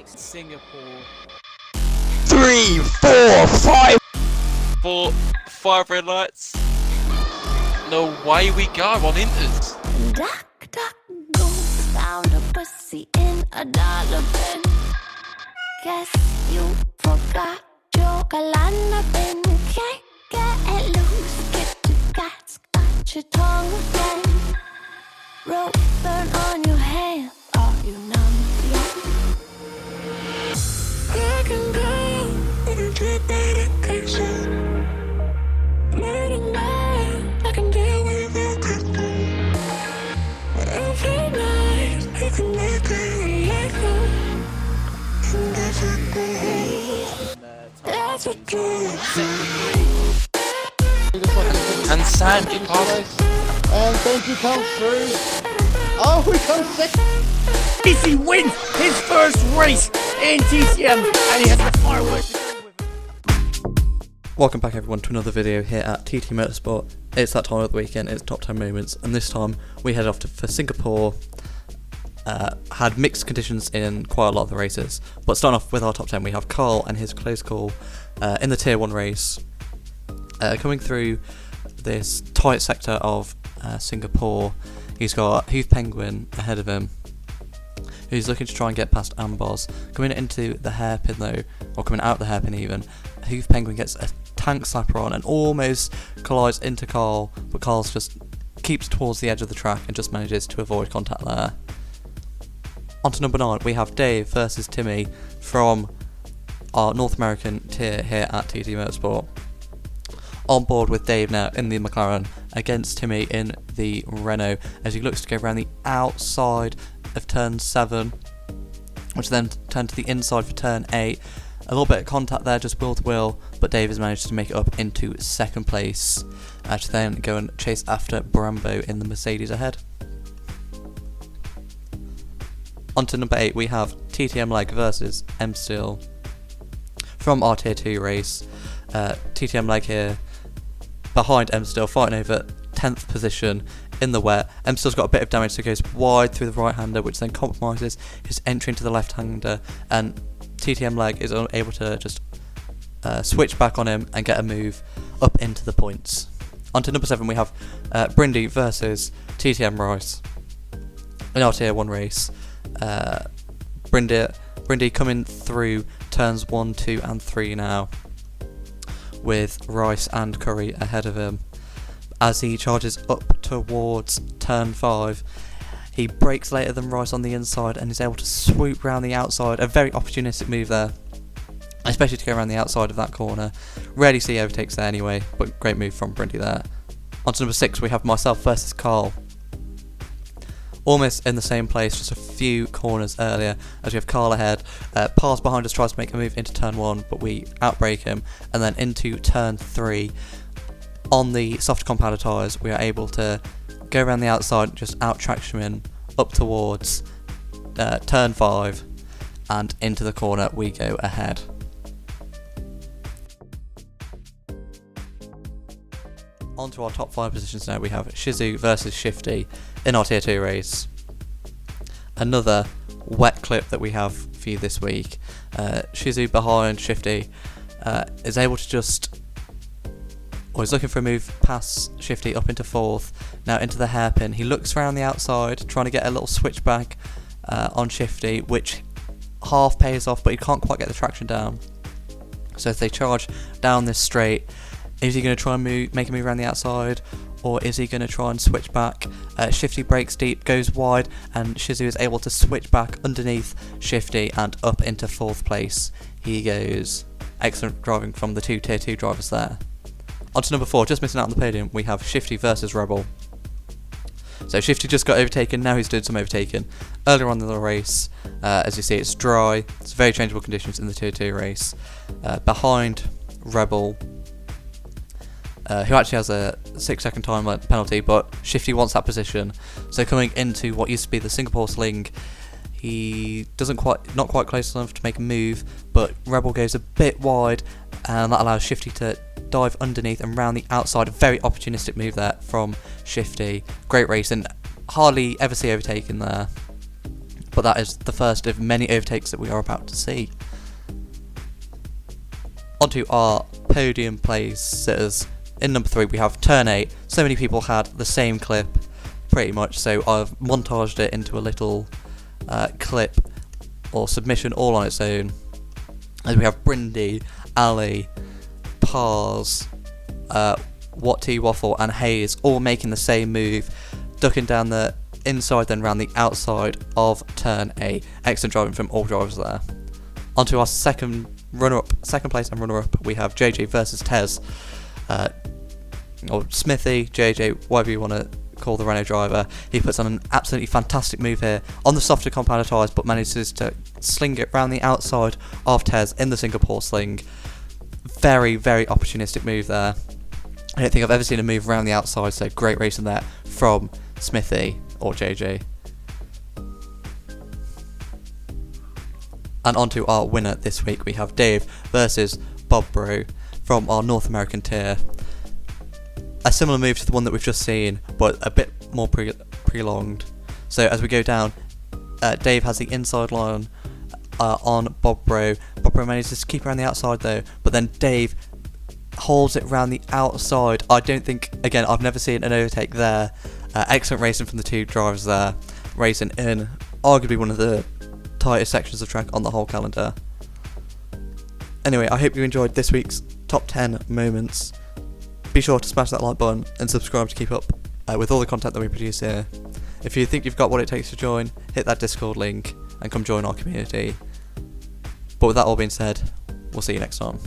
Singapore. 3, 4, 5. 5 red lights. No way we go on Inters. Duck, duck, goose, found a pussy in a dollar bin. Guess you forgot your galana bin. Can't get loose, get your guts, got your tongue again. Rope burn on your hand, are you numb yet? I can go into medication. Learning now, I can deal with it. Every night, I can make it like home. And that's what they that's what And Sam, Carlos. And thank you, come through. Oh, we come second. DC wins his first race in TTM, and he has the fireworks. Welcome back everyone to another video here at TT Motorsport. It's that time of the weekend, it's top 10 moments, and this time we head off for Singapore. Had mixed conditions in quite a lot of the races, but starting off with our top 10 we have Karl and his close call in the tier 1 race. Coming through this tight sector of Singapore, he's got Hoof Penguin ahead of him, who's looking to try and get past Ambos. Coming into the hairpin though, or coming out the hairpin even, Hoof Penguin gets a tank slapper on and almost collides into Karl, but Karl's just keeps towards the edge of the track and just manages to avoid contact there. On to number 9, we have Dave versus Timmay from our North American tier here at TT Motorsport. On board with Dave now in the McLaren against Timmay in the Renault as he looks to go around the outside of turn 7, which then turn to the inside for turn 8. A little bit of contact there, just wheel to wheel, but Dave has managed to make it up into second place to then go and chase after Bobbro in the Mercedes ahead. On to number 8, we have TTM Leg VS MSteele from our tier 2 race. TTM Leg here behind MSteele, fighting over 10th position in the wet. MSteele's got a bit of damage, so goes wide through the right hander, which then compromises his entry into the left hander, and TTM Leg is able to just switch back on him and get a move up into the points. On to number 7, we have Brindy versus TTM Rice in our tier 1 race. Brindy coming through turns 1, 2 and 3 now, with Rice and Curry ahead of him. As he charges up towards turn 5, he brakes later than Rice on the inside and is able to swoop round the outside. A very opportunistic move there, especially to go around the outside of that corner. Rarely see overtakes there anyway, but great move from Brindy there. On to number 6, we have myself versus Karl. Almost in the same place, just a few corners earlier, as we have Karl ahead. Pars behind us, tries to make a move into turn 1, but we outbrake him, and then into turn 3. On the soft compounder tyres, we are able to go around the outside, just out-traction him up towards turn 5, and into the corner we go ahead. On to our top 5 positions now, we have Chizu versus Shifty in our tier 2 race. Another wet clip that we have for you this week. Chizu behind Shifty is able to just, or is looking for a move past Shifty up into 4th, now into the hairpin. He looks around the outside, trying to get a little switchback on Shifty, which half pays off, but he can't quite get the traction down. So if they charge down this straight, is he going to try and make a move around the outside, or is he going to try and switch back? Shifty breaks deep, goes wide, and Chizu is able to switch back underneath Shifty and up into 4th place. He goes. Excellent driving from the 2 tier 2 drivers there. On to number 4, just missing out on the podium, we have Shifty versus Rebel. So Shifty just got overtaken, now he's doing some overtaking. Earlier on in the race, as you see, it's dry, it's very changeable conditions in the tier 2 race. Behind Rebel, who actually has a 6-second time penalty, but Shifty wants that position. So coming into what used to be the Singapore sling, he not quite close enough to make a move, but Rebel goes a bit wide, and that allows Shifty to dive underneath and round the outside. A very opportunistic move there from Shifty. Great race, and hardly ever see overtaken there. but that is the first of many overtakes that we are about to see. Onto our podium placers. In number 3 we have turn 8. So many people had the same clip, pretty much, so I've montaged it into a little clip or submission all on its own. As we have Brindy, Ali, Pars, Watty, Waffle and Hayes all making the same move, ducking down the inside then round the outside of turn 8. Excellent driving from all drivers there. Onto our second place and runner-up, we have JJ versus Tez. Or Smithy, JJ, whatever you want to call the Renault driver. He puts on an absolutely fantastic move here on the softer compound tyres, but manages to sling it round the outside of Tez in the Singapore sling. Very, very opportunistic move there. I don't think I've ever seen a move around the outside, so great racing there from Smithy or JJ. And onto our winner this week, we have Dave versus Bobbro from our North American tier. A similar move to the one that we've just seen, but a bit more prolonged. So as we go down, Dave has the inside line on Bobbro. Bobbro manages to keep around the outside though, but then Dave holds it around the outside. I don't think, again, I've never seen an overtake there. Excellent racing from the two drivers there, racing in arguably one of the tightest sections of track on the whole calendar. Anyway, I hope you enjoyed this week's top 10 moments. Be sure to smash that like button and subscribe to keep up with all the content that we produce here. If you think you've got what it takes to join, hit that Discord link and come join our community. But with that all being said, we'll see you next time.